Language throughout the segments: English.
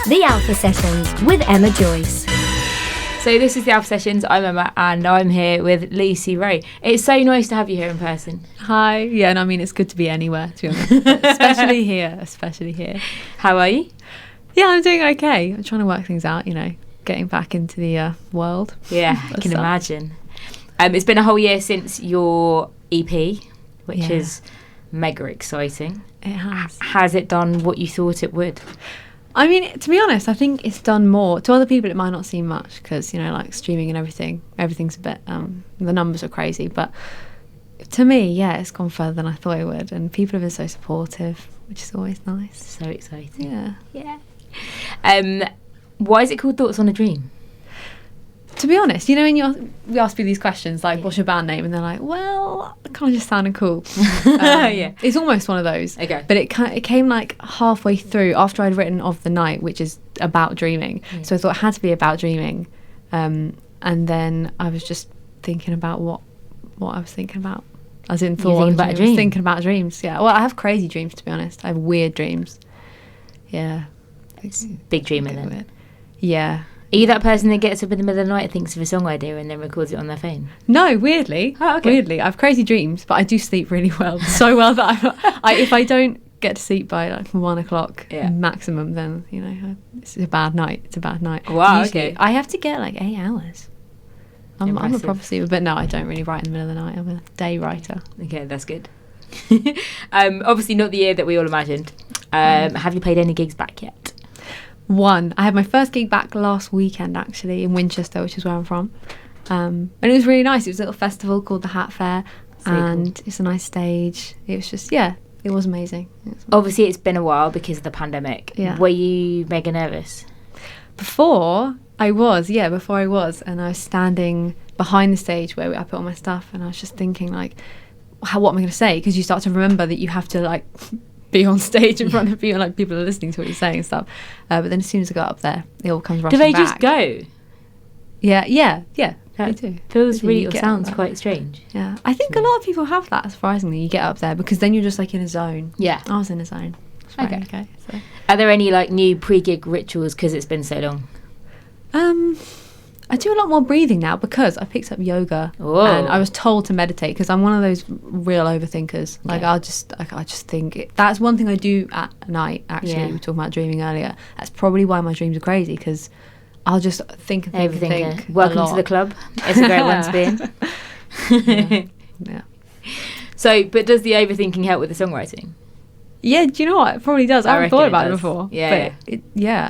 The Alpha Sessions with Emma Joyce. So this is the Alpha Sessions. I'm Emma and I'm here with Lucy Wroe. It's so nice to have you here in person. Hi. Yeah, and I mean, it's good to be anywhere, to be honest. Especially here. How are you? Yeah, I'm doing okay. I'm trying to work things out, getting back into the world. Yeah, I can imagine. It's been a whole year since your EP, which is mega exciting. It has. Has it done what you thought it would? I mean, to be honest, I think it's done more. To other people, it might not seem much because, like streaming and everything's a bit, the numbers are crazy. But to me, it's gone further than I thought it would. And people have been so supportive, which is always nice. So exciting. Yeah. Why is it called Thoughts on a Dream? To be honest, when we ask people these questions, like, what's your band name? And they're like, well, it kind of just sounded cool. It's almost one of those. Okay. But it came like halfway through after I'd written Of the Night, which is about dreaming. Yeah. So I thought it had to be about dreaming. And then I was just thinking about what I was thinking about. As in thought. About a dream? I was thinking about dreams, yeah. Well, I have crazy dreams, to be honest. I have weird dreams. Yeah. Big dreamer then. Weird. Yeah. Are you that person that gets up in the middle of the night, thinks of a song idea and then records it on their phone? No, weirdly. Oh, okay. Weirdly. I have crazy dreams, but I do sleep really well. So well that if I don't get to sleep by like 1 o'clock maximum, then, it's a bad night. It's a bad night. Wow, usually, okay. I have to get like 8 hours. I'm a proper sleeper, but no, I don't really write in the middle of the night. I'm a day writer. Okay, that's good. Obviously not the year that we all imagined. Have you played any gigs back yet? One. I had my first gig back last weekend, actually, in Winchester, which is where I'm from. And it was really nice. It was a little festival called the Hat Fair, and it's a nice stage. It was just, it was amazing. Obviously, it's been a while because of the pandemic. Yeah. Were you mega nervous? Before I was, and I was standing behind the stage where I put all my stuff, and I was just thinking, like, what am I going to say? Because you start to remember that you have to, like, be on stage in front of people, like people are listening to what you're saying and stuff. But then as soon as I got up there, it all comes rushing back. Do they just go? Yeah. They do. Sounds quite strange. Yeah, I think a lot of people have that. Surprisingly, you get up there because then you're just like in a zone. Yeah, I was in a zone. Okay. So. Are there any like new pre-gig rituals because it's been so long? I do a lot more breathing now because I picked up yoga. Whoa. And I was told to meditate because I'm one of those real overthinkers. Like I just think that's one thing I do at night. Actually, we were talking about dreaming earlier. That's probably why my dreams are crazy because I'll just think and think. Welcome to the club. It's a great one to be in. Yeah. So, but does the overthinking help with the songwriting? Yeah, do you know what? It probably does. I haven't thought about it before. Yeah.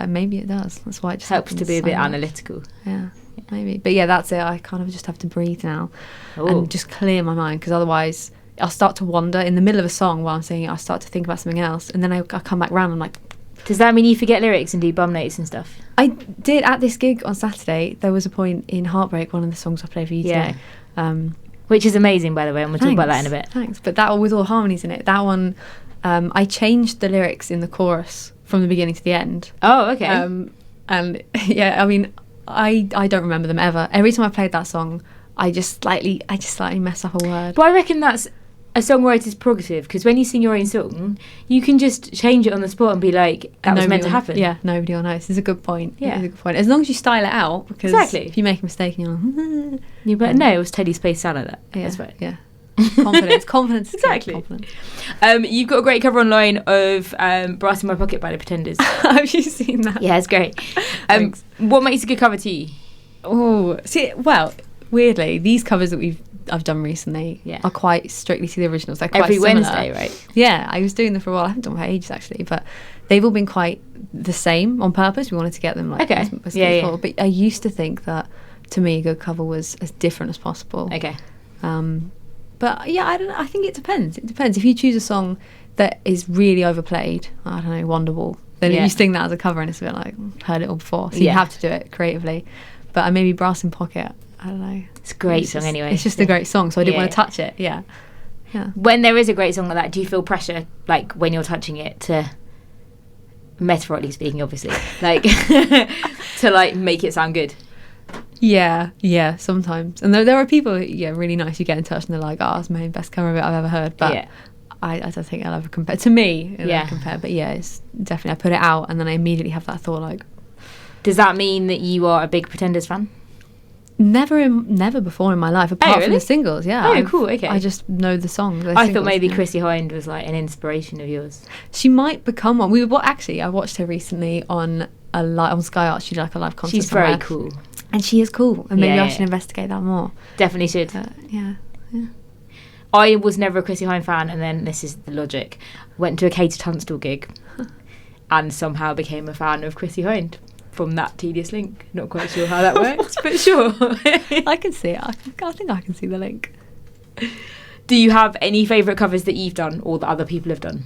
Maybe it does. That's why it just helps to be a bit analytical. Yeah. Maybe. But yeah, that's it. I kind of just have to breathe now and just clear my mind because otherwise I'll start to wander in the middle of a song while I'm singing. I'll start to think about something else and then I come back round and I'm like... Does that mean you forget lyrics and do bum notes and stuff? I did at this gig on Saturday. There was a point in Heartbreak, one of the songs I played for you today. Which is amazing, by the way, and we'll talk about that in a bit. Thanks. But that with all harmonies in it, that one, I changed the lyrics in the chorus from the beginning to the end. Oh, okay. And yeah, I mean... I don't remember them ever. Every time I played that song, I just slightly mess up a word. But I reckon that's a songwriter's prerogative because when you sing your own song, you can just change it on the spot and be like, that was meant to happen. Yeah, nobody will know. This is a good point. Yeah, it's a good point. As long as you style it out, because if you make a mistake and you're like, you better no, it was Teddy Space sound like that. Yeah, that's right. Yeah. Confidence exactly. Confidence. You've got a great cover online of Brass in My Pocket by the Pretenders. Have you seen that? Yeah, it's great. What makes a good cover to you? Weirdly, these covers that I've done recently are quite strictly to the originals. They're quite every similar. Wednesday, right? Yeah, I was doing them for a while. I haven't done them for ages actually, but they've all been quite the same on purpose. We wanted to get them like as beautiful. But I used to think that to me a good cover was as different as possible. Okay. But yeah, I don't know. I think it depends. It depends. If you choose a song that is really overplayed, I don't know, Wonderwall, then you sing that as a cover and it's a bit like, heard it all before. So you have to do it creatively. But maybe Brass in Pocket, I don't know. It's a great song anyway. It's just a great song, so I didn't want to touch it. Yeah. When there is a great song like that, do you feel pressure, like when you're touching it, to, metaphorically speaking, obviously, like to like make it sound good? Yeah, sometimes. And there are people, really nice, who get in touch and they're like, it's my best cover of it I've ever heard. But I don't think I'll ever compare to me. It'll Yeah. ever compare, but yeah, it's definitely, I put it out and then I immediately have that thought like, Does that mean that you are a big Pretenders fan? never before in my life, apart from really? the singles. Yeah. Oh, cool, okay. I just know the songs. I thought maybe Chrissy Hind was like an inspiration of yours. She might become one. Actually, I watched her recently on on Sky Arts. She did like a live concert. She's very somewhere. cool. And she is cool. And maybe Yeah, I yeah. should investigate that more. Definitely should. Yeah. I was never a Chrissy Hind fan, and then this is the logic. Went to a Katie Tunstall gig and somehow became a fan of Chrissy Hind from that tedious link. Not quite sure how that works, but sure. I can see it. I think I can see the link. Do you have any favourite covers that you've done or that other people have done?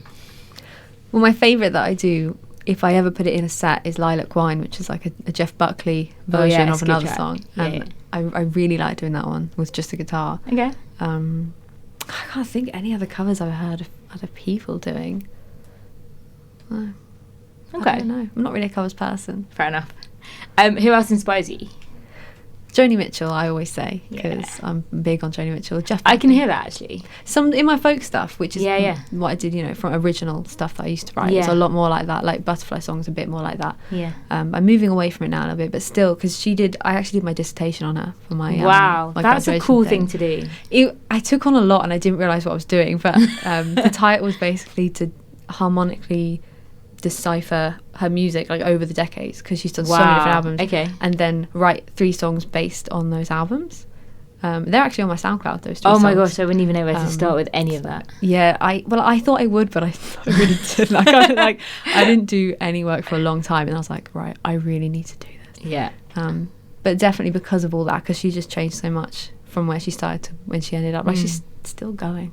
Well, my favourite that I do, if I ever put it in a set, is Lilac Wine, which is like a Jeff Buckley version it's of a good another track. song. Yeah, And yeah. I really like doing that one with just a guitar. Okay. I can't think any other covers I've heard of other people doing. No. Okay. I don't know. I'm not really a covers person. Fair enough. Who else inspires you? Joni Mitchell, I always say, Yeah. because I'm big on Joni Mitchell. Jeff I can Buckley. hear that actually. Some in my folk stuff, which is Yeah. what I did, from original stuff that I used to write. Yeah. It's a lot more like that. Like Butterfly Song's a bit more like that. Yeah. I'm moving away from it now a little bit, but still, because I actually did my dissertation on her for my Wow, my that's a graduation cool thing to do. I took on a lot and I didn't realise what I was doing, but the title was basically to harmonically decipher her music like over the decades, because she's done so many Wow, different albums. okay. And then write 3 songs based on those albums. They're actually on my SoundCloud, those 3 Oh songs. my gosh, I wouldn't even know where to start with any of that. Yeah, I thought I would, but I really didn't. I didn't do any work for a long time, and I was like, right, I really need to do this. Yeah. But definitely because of all that, because she just changed so much from where she started to when she ended up. Like she's still going,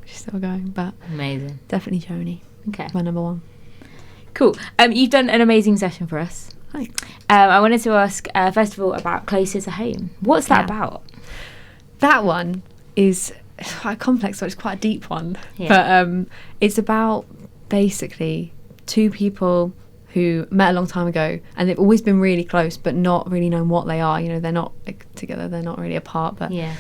but Amazing. definitely Joni, Okay. my number one. Cool. You've done an amazing session for us. Thanks. I wanted to ask, first of all, about Closer to Home. What's that Yeah. about? That one is quite complex, so it's quite a deep one. Yeah. But it's about basically 2 people who met a long time ago, and they've always been really close, but not really known what they are. They're not like together, they're not really apart. But Yeah.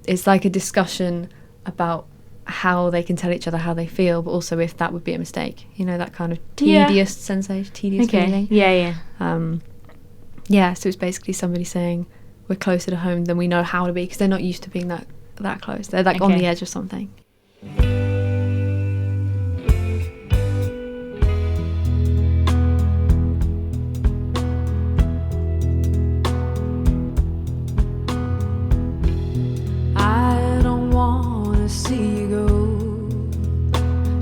it's like a discussion about how they can tell each other how they feel, but also if that would be a mistake. That kind of tedious sensation, tedious feeling. Yeah. Yeah, so it's basically somebody saying we're closer to home than we know how to be, because they're not used to being that close. They're like on Okay. the edge of something. I don't want to see you go.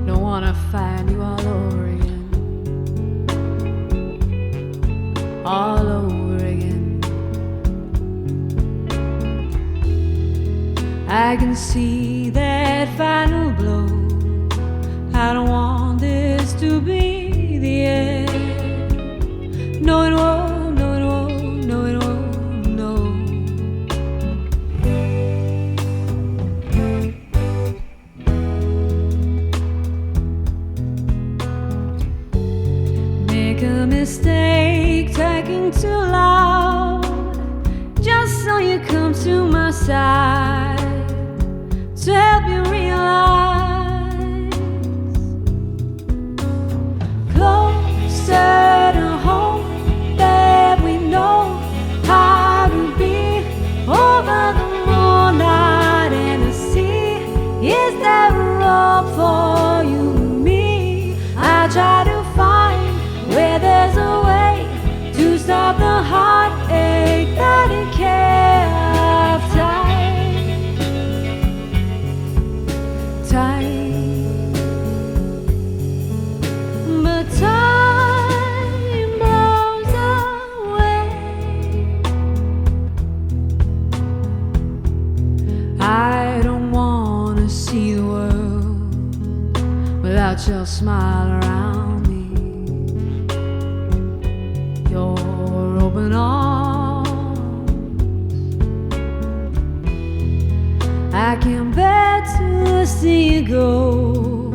Don't want to find you all over again. All over again. I can see that final blow. I don't want this to be the end. No, it won't, no, it won't, no, it won't, no. Make a mistake, talking too loud, just so you come to my side, to help you realize closer to home, that we know how to be over the moonlight and the sea. Is there a road for you and me? I try to find where there's a way to stop the heartache that it can't tight. But time blows away. I don't want to see the world without your smile around me, your open arms. I can't bear to see you go.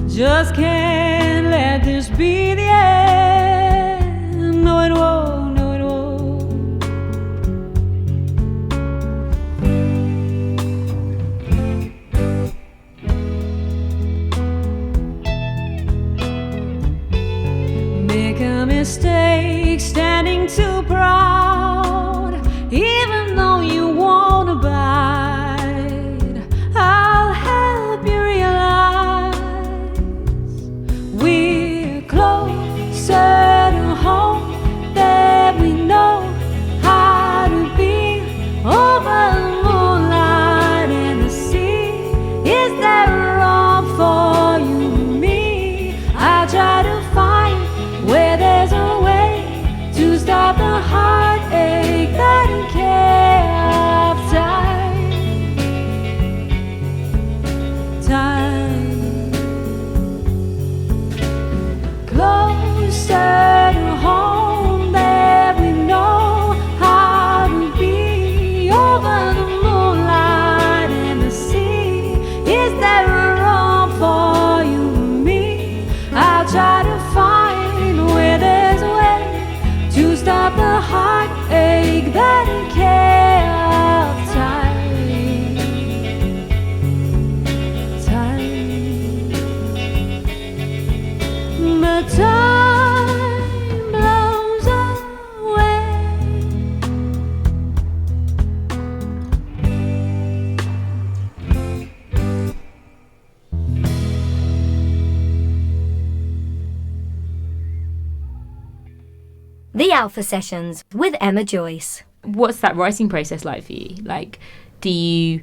Just can't let this be the end. No, it won't, no, it won't. mistake, standing too proud, even though you won't abide. I'll help you realize we're closer to home than we know how to be. Over the moonlight and the sea, is there room for you and me? I try to find where there's a way to stop the heartache that can care of time. Closer to home that we know how to be. Over the moonlight and the sea, is there room for you and me? I'll try to find where there's a way to stop the heartache that can care of time. But time blows away. The Alpha Sessions with Emma Joyce. What's that writing process like for you? Like, do you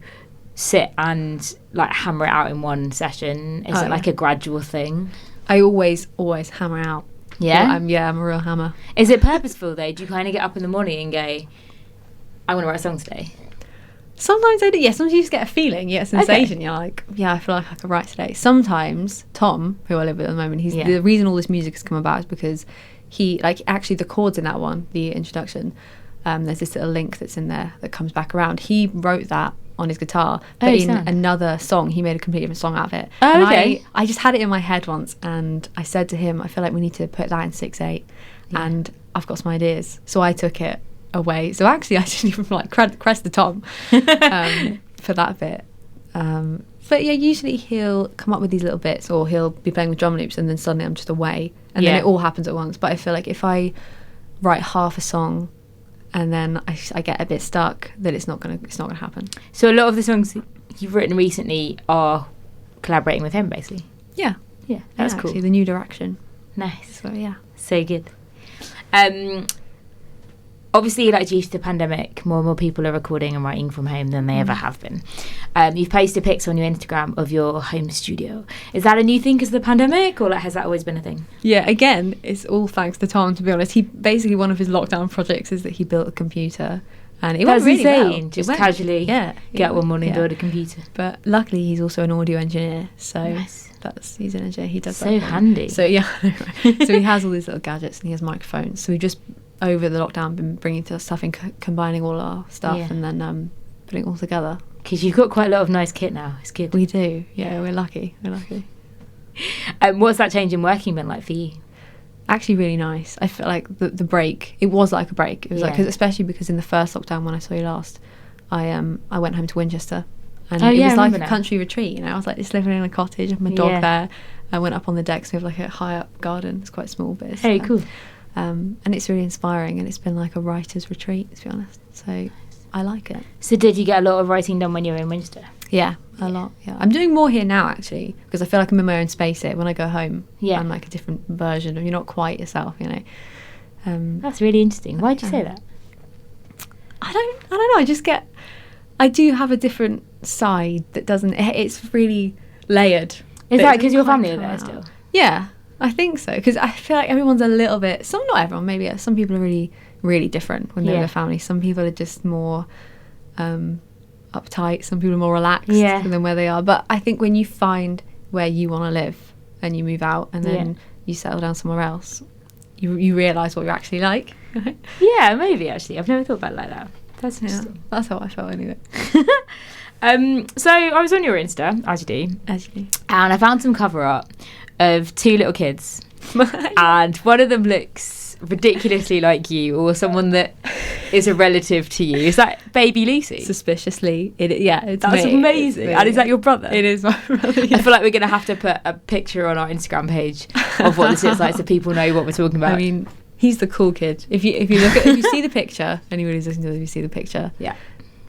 sit and like hammer it out in one session? Is it like a gradual thing? I always hammer out. Yeah? I'm a real hammer. Is it purposeful though? Do you kind of get up in the morning and go, I want to write a song today? Sometimes I do. Yeah, sometimes you just get a feeling, you get a sensation. Okay. You're like, yeah, I feel like I could write today. Sometimes Tom, who I live with at the moment, Yeah. the reason all this music has come about is because he, like, actually the chords in that one, the introduction, there's this little link that's in there that comes back around. He wrote that on his guitar, but in sound. another song, he made a completely different song out of it. Oh, And okay. I just had it in my head once, and I said to him, I feel like we need to put that in 6/8, and I've got some ideas. So I took it away. So actually, I didn't even like crest the Tom for that bit. But yeah, usually he'll come up with these little bits, or he'll be playing with drum loops, and then suddenly I'm just away, and then it all happens at once. But I feel like if I write half a song and then I get a bit stuck, that it's not gonna happen. So a lot of the songs you've written recently are collaborating with him, basically. Yeah, That's cool. Actually, the new direction. Nice. So yeah. So good. Obviously, like due to the pandemic, more and more people are recording and writing from home than they ever have been. You've posted pics on your Instagram of your home studio. Is that a new thing because of the pandemic, or like, has that always been a thing? Yeah, again, it's all thanks to Tom, to be honest. He basically, one of his lockdown projects is that he built a computer, and it went really insane. well. Just It went- casually get one morning, yeah. build a computer. But luckily, he's also an audio engineer, so Nice. he's an engineer. He does So that for me. handy. So yeah, so he has all these little gadgets and he has microphones. So we just over the lockdown been bringing to stuff and combining all our stuff and then putting it all together. Because you've got quite a lot of nice kit now. It's good. We do, yeah. We're lucky. What's that change in working been like for you? Actually, really nice. I felt like the break. It was like a break. It was like, 'cause especially because in the first lockdown when I saw you last, I went home to Winchester, and it was like a country retreat. You know, I was like just living in a cottage with my dog there. I went up on the decks. We have like a high up garden. It's quite small, but it's Cool. And it's really inspiring, and it's been like a writer's retreat, to be honest. So I like it. So did you get a lot of writing done when you were in Winchester? Yeah, a lot. Yeah, I'm doing more here now actually, because I feel like I'm in my own space here. When I go home, I'm like a different version of, you're not quite yourself, you know. That's really interesting. Why'd you say that? I don't know. I do have a different side that doesn't. It's really layered. Is But that it because your doesn't family are quite there come still? out. Yeah, I think so. Because I feel like everyone's a little bit. Not everyone. Maybe some people are really, really different when they're with their family. Some people are just more uptight. Some people are more relaxed than where they are. But I think when you find where you want to live and you move out and then you settle down somewhere else, you realise what you're actually like. Yeah, maybe actually. I've never thought about it like that. That's interesting. That's how I felt anyway. So I was on your Insta, as you do, and I found some cover art of two little kids, and one of them looks ridiculously like you, or someone that is a relative to you. Is that baby Lucy? Suspiciously, it's That's me. amazing. And is that your brother? It is my brother. I feel like we're going to have to put a picture on our Instagram page of what this looks like so people know what we're talking about. I mean, He's the cool kid. If you see the picture, anybody who's listening to this, if you see the picture, Yeah.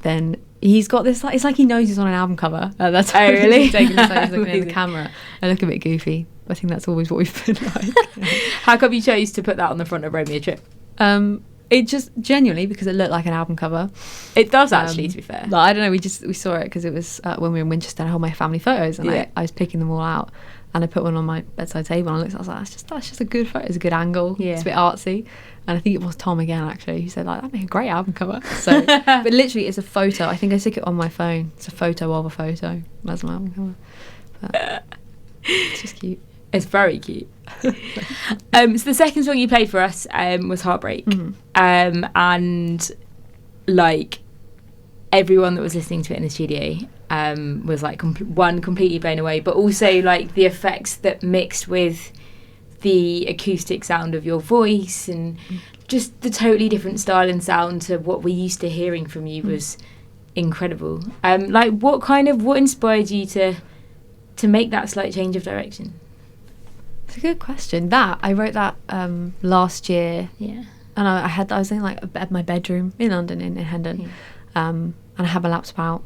then he's got this, like, it's like he knows he's on an album cover. That's Oh, really? he's taking the photos, looking at Amazing. the camera. I look a bit goofy. I think that's always what we've been like. How come you chose to put that on the front of Romeo Trip? It just genuinely because it looked like an album cover. It does actually, to be fair. Like, I don't know. We saw it because it was when we were in Winchester. I had all my family photos, and Yeah. I was picking them all out, and I put one on my bedside table. And I looked, I was like, that's just a good photo. It's a good angle. Yeah. It's a bit artsy. And I think it was Tom again actually who said, like, that'd make a great album cover. So, but literally, it's a photo. I think I stick it on my phone. It's a photo of a photo. That's my album cover. But it's just cute. It's very cute. So the second song you played for us was Heartbreak. And like everyone that was listening to it in the studio was like completely blown away, but also like the effects that mixed with the acoustic sound of your voice and just the totally different style and sound to what we're used to hearing from you was incredible. Like what inspired you to make that slight change of direction? It's a good question. That I wrote that last year. Yeah. And I was in like my bedroom in London in Hendon, and I had my laptop out,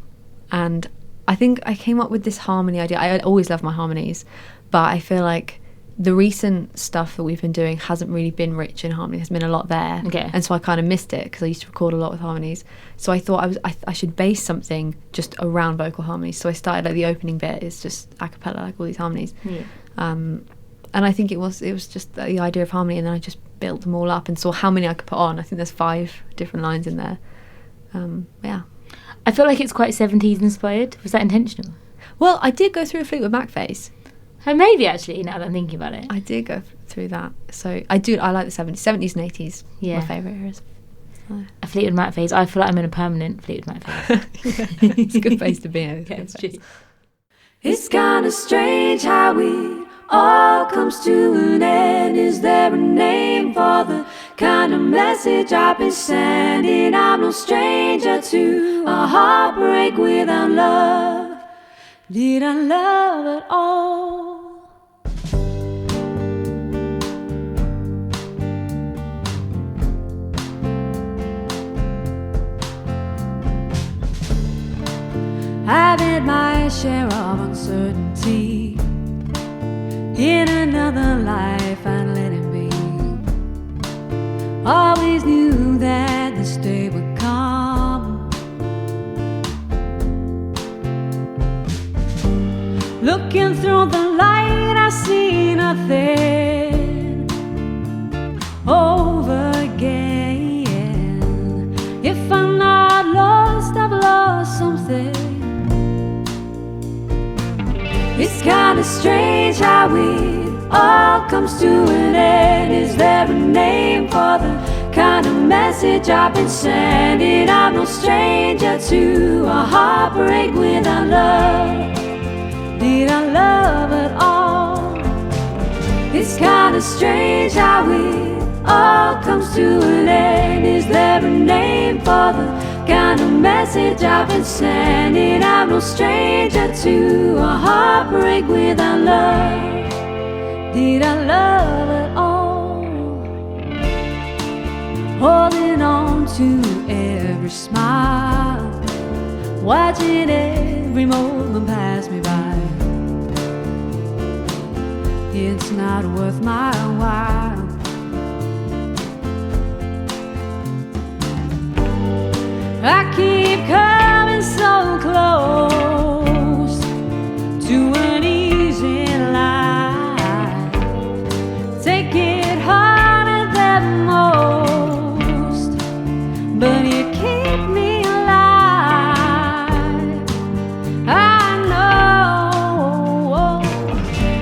and I think I came up with this harmony idea. I always love my harmonies, but I feel like the recent stuff that we've been doing hasn't really been rich in harmony. There's been a lot there, Okay. and so I kind of missed it because I used to record a lot with harmonies. So I thought I should base something just around vocal harmonies. So I started like the opening bit is just a cappella, like all these harmonies. Yeah. And I think it was just the idea of harmony, and then I just built them all up and saw how many I could put on. I think there's 5 different lines in there. Yeah. I feel like it's quite 70s inspired. Was that intentional? Well, I did go through a Fleetwood Mac phase. Oh, maybe actually, now that I'm thinking about it. I did go through that. So I like the 70s and 80s. Yeah. My favourite eras. So. A Fleetwood Mac phase. I feel like I'm in a permanent Fleetwood Mac phase. It's a good phase to be in. Yeah, it's true. It's kinda strange how it all comes to an end. Is there a name for the kind of message I've been sending? I'm no stranger to a heartbreak without love. Did I love at all? I've had my share of uncertainty. In another life I'd let it be. Always knew that this day would come. Looking through the light I see nothing over again. If I'm not lost, I've lost something. It's kinda strange how it all comes to an end. Is there a name for the kind of message I've been sending? I'm no stranger to a heartbreak without love. Did I love at all? It's kinda strange how it all comes to an end. Is there a name for the kind of message I've been sending? I'm no stranger to a heartbreak without love. Did I love at all? Holding on to every smile, watching every moment pass me by. It's not worth my while. I keep coming so close to an easy life. Take it harder than most, but you keep me alive. I know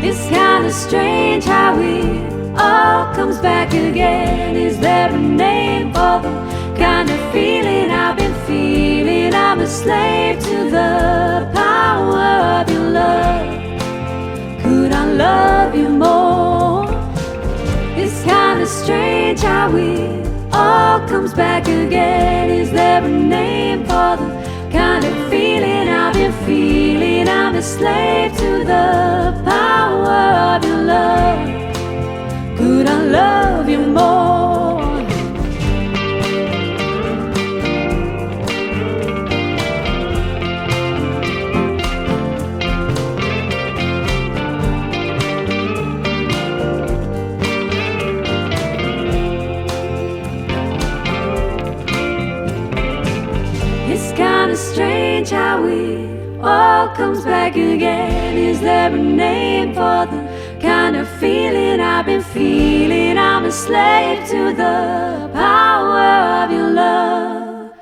it's kinda strange how it all comes back again. Is there a name for the kind of feeling I've been feeling? I'm a slave to the power of your love. Could I love you more? It's kinda strange how it all comes back again. Is there a name for the kind of feeling I've been feeling? I'm a slave to the power of your love. Could I love you more? love comes back again. Is there a name for the kind of feeling I've been feeling? I'm a slave to the power of your love.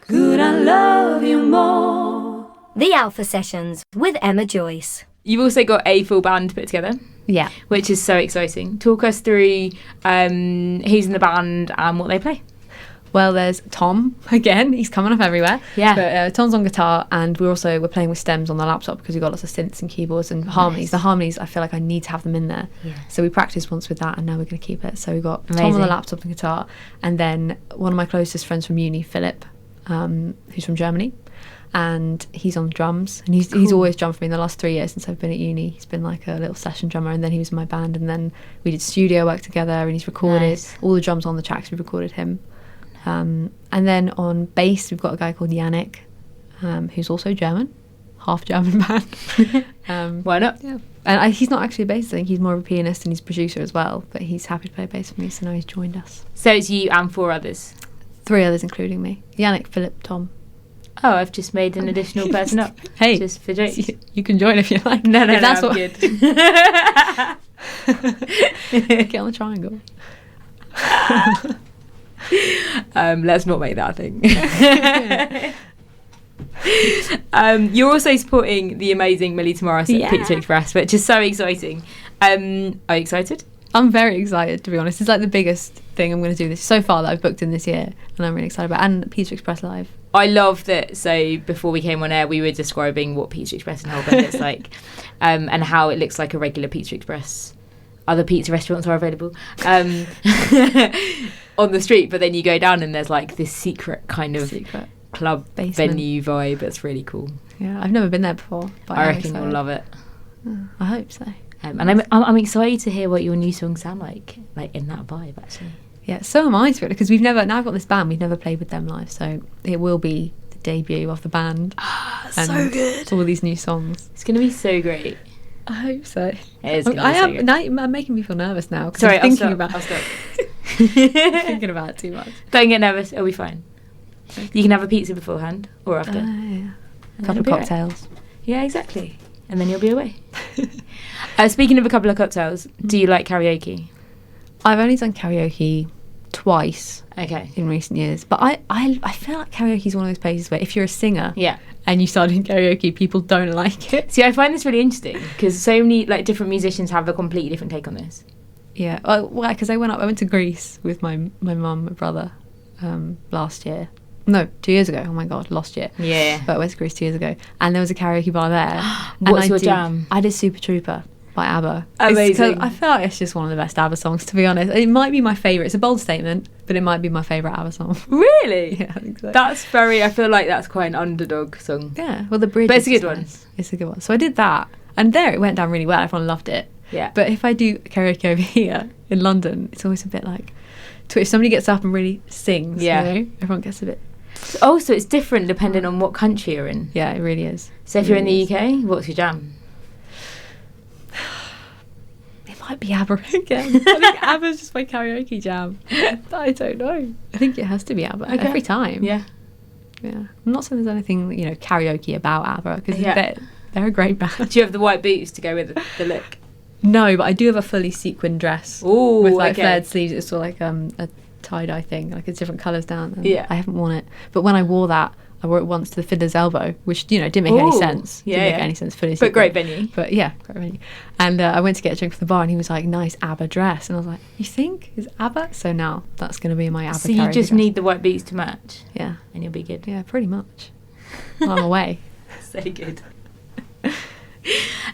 Could I love you more? The Alpha Sessions with Emma Joyce. You've also got a full band put together, Yeah. which is so exciting. Talk us through who's in the band and what they play. Well, there's Tom again. He's coming up everywhere. Yeah. But Tom's on guitar, and we're playing with stems on the laptop because we've got lots of synths and keyboards and harmonies. The harmonies, I feel like I need to have them in there. Yeah. So we practiced once with that, and now we're going to keep it. So we've got Tom Amazing. on the laptop and guitar, and then one of my closest friends from uni, Philip, who's from Germany, and he's on drums, and he's always drummed for me in the last 3 years since I've been at uni. He's been like a little session drummer, and then he was in my band, and then we did studio work together, and he's recorded all the drums on the tracks. We've recorded him. And then on bass, we've got a guy called Yannick, who's also German, half German band. Why not? Yeah. And he's not actually a bassist. I think he's more of a pianist, and he's a producer as well. But he's happy to play bass for me, so now he's joined us. So it's you and 4 others. 3 others, including me: Yannick, Philip, Tom. Oh, I've just made an additional person up. Hey, just for jokes. You can join if you like. No, if that's I'm what... good. Get on the triangle. Let's not make that a thing. You're also supporting the amazing Millie Tamaris at Pizza Express, which is so exciting. Are you excited? I'm very excited, to be honest. It's like the biggest thing I'm going to do this so far that I've booked in this year, and I'm really excited about it. And Pizza Express Live. I love that. So before we came on air, we were describing what Pizza Express in Holborn looks like, and how it looks like a regular Pizza Express. Other pizza restaurants are available on the street, but then you go down and there's like this secret kind of club basement venue vibe. It's really cool. Yeah, I've never been there before, but I reckon you'll love it. I hope so. And I'm excited to hear what your new songs sound like in that vibe, actually. Yeah, so am I, because we've never, now I've got this band, we've never played with them live, so it will be the debut of the band. So good. All these new songs. It's going to be so great. I hope so. It is gonna be so good. I'm making me feel nervous now. Sorry, I'm I'll thinking stop. thinking about it too much. Don't get nervous, it'll be fine. You can have a pizza beforehand or after. Yeah. A couple of cocktails. Yeah, exactly. And then you'll be away. Speaking of a couple of cocktails, do you like karaoke? I've only done karaoke twice Okay. in recent years, but I feel like karaoke is one of those places where if you're a singer Yeah. and you start doing karaoke, people don't like it. See, I find this really interesting because so many different musicians have a completely different take on this. Yeah, well, because I went to Greece with my mum, my brother, last year. No, 2 years ago. Oh my god, last year. Yeah. But I went to Greece 2 years ago, and there was a karaoke bar there. What's your jam? I did Super Trooper by ABBA. Amazing. I feel like it's just one of the best ABBA songs, to be honest. It might be my favourite. It's a bold statement, but it might be my favourite ABBA song. Really? Yeah, I think so. I feel like that's quite an underdog song. Yeah, well, the bridge. But it's a is good one. nice. It's a good one. So I did that, and there it went down really well. Everyone loved it. Yeah. But if I do karaoke over here in London, it's always a bit like, if somebody gets up and really sings, Yeah. everyone gets a bit. Oh, so it's different depending on what country you're in. Yeah, it really is. So if you're in the UK, what's your jam? It might be ABBA again. I think ABBA's just my karaoke jam. I don't know. I think it has to be ABBA every time. Yeah. Yeah. I'm not saying there's anything, karaoke about ABBA, because Yeah. they're a great band. Do you have the white boots to go with the look? No, but I do have a fully sequined dress. Ooh, with like okay. flared sleeves. It's sort of like a tie-dye thing, like it's different colours down. And Yeah. I haven't worn it. But when I wore that, I wore it once to the fiddler's elbow, which, didn't make any Ooh, sense. yeah, Didn't make yeah. any sense. Fully But great sequined. venue. But yeah, great venue. And I went to get a drink from the bar, and he was like, nice ABBA dress. And I was like, you think? Is ABBA? So now that's going to be my ABBA So you karaoke just dress. need the white boots to match Yeah. and you'll be good. Yeah, pretty much. Well, I'm away. So good.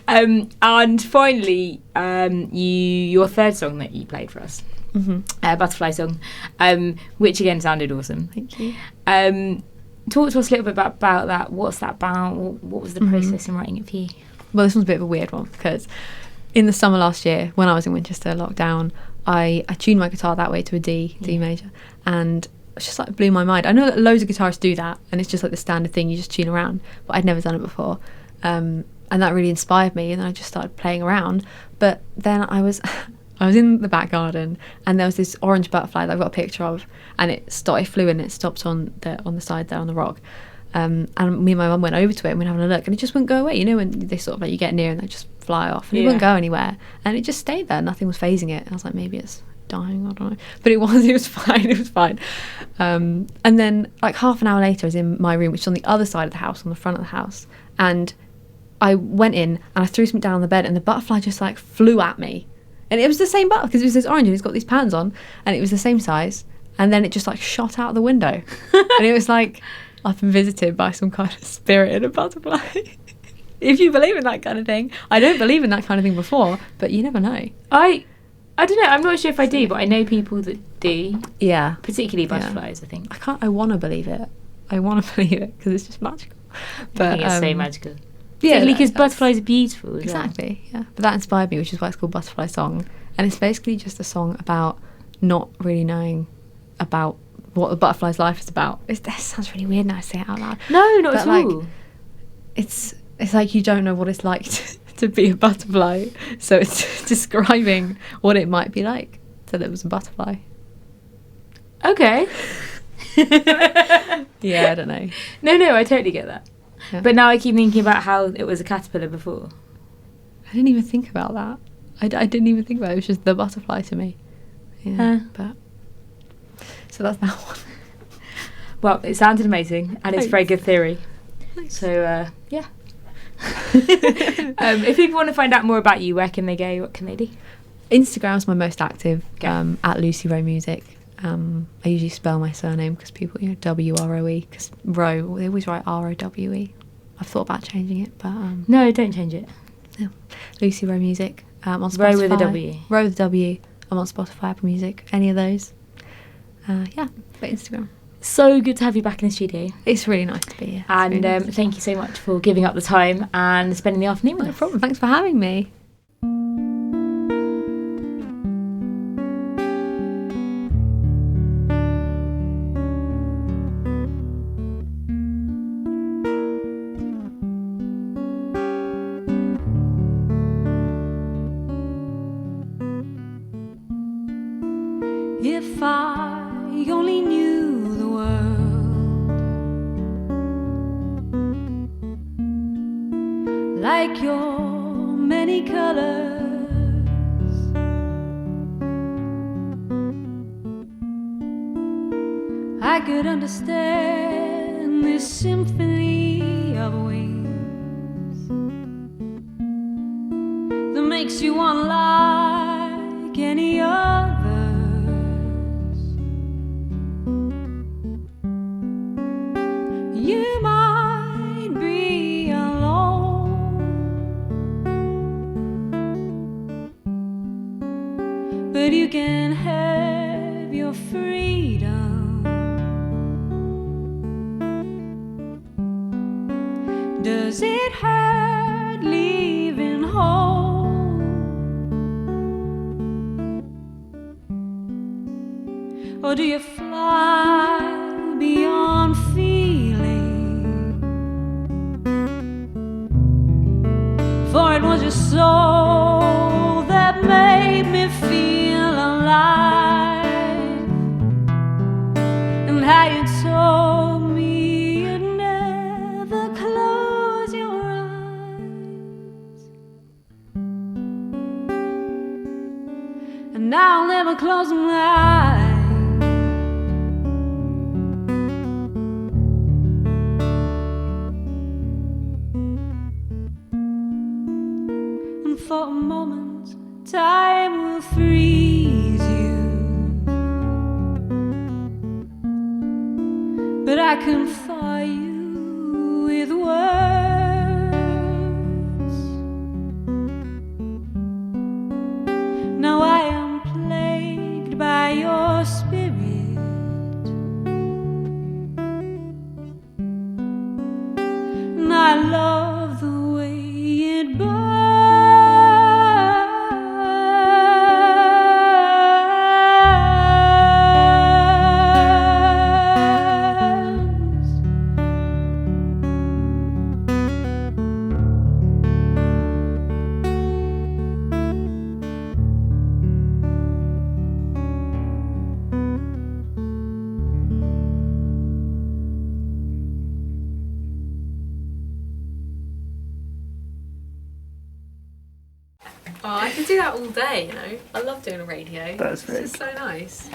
And finally, your third song that you played for us, Butterfly Song, which again sounded awesome. Thank you. Talk to us a little bit about that. What's that about? What was the process in writing it for you? Well, this one's a bit of a weird one, because in the summer last year, when I was in Winchester lockdown, I tuned my guitar that way to a D major, and it just like blew my mind. I know that loads of guitarists do that, and it's just like the standard thing, you just tune around, but I'd never done it before. And that really inspired me, and then I just started playing around. But then I was in the back garden, and there was this orange butterfly that I've got a picture of, and it flew and it stopped on the side there on the rock. And me and my mum went over to it and we were having a look, and it just wouldn't go away. You know, when they sort of like, you get near and they just fly off, and it wouldn't go anywhere, and it just stayed there. Nothing was phasing it. And I was like, maybe it's dying, I don't know, but it was fine. It was fine. And then like half an hour later I was in my room, which is on the other side of the house, on the front of the house, and I went in and I threw something down on the bed, and the butterfly just like flew at me, and it was the same butterfly because it was this orange and it's got these patterns on, and it was the same size, and then it just like shot out the window. And it was like, I've been visited by some kind of spirit in a butterfly. If you believe in that kind of thing. I don't believe in that kind of thing before, but you never know. I don't know. I'm not sure if I do, but I know people that do. Yeah. Particularly butterflies, I think. I want to believe it. I want to believe it because it's just magical. But I think it's so magical. Yeah, Particularly because butterflies are beautiful. Exactly, yeah. But that inspired me, which is why it's called Butterfly Song. And it's basically just a song about not really knowing about what the butterfly's life is about. That sounds really weird now I say it out loud. No, not at like, all. It's like you don't know what it's like to be a butterfly, so it's describing what it might be like to live as a butterfly. Okay. Yeah, I don't know. No, I totally get that. Yeah. But now I keep thinking about how it was a caterpillar before. I didn't even think about that. I didn't even think about it. It was just the butterfly to me. Yeah, but so that's that one. Well, it sounded amazing, and it's a very good theory. Nice. So, yeah. If people want to find out more about you, where can they go? What can they do? Instagram's my most active, Okay. at Lucy Wroe Music. I usually spell my surname because people, WROE, because Rowe, they always write ROWE. I've thought about changing it, but No, don't change it. no. Lucy Wroe Music. On Spotify. Rowe with a W. Rowe with a W. I'm on Spotify, Apple Music, any of those. Yeah, but Instagram. So good to have you back in the studio. It's really nice to be here. It's And really nice. thank you so much for giving up the time and spending the afternoon with No us. problem. Thanks for having me. If I only knew the world like your many colors, I could understand this symphony of wings that makes you unlike any others. You might be alone, but you can have your freedom. Does it hurt leaving home? Or do you fly beyond feeling? For it was your soul that made me feel alive, and how you told me you'd never close your eyes, and now I'll never close my eyes. And for a moment, time will freeze you, but I can thaw you with words. Now I am plagued by your spirit, and I love the way it burns. Oh, I could do that all day, you know. I love doing a radio. That's It's just so nice.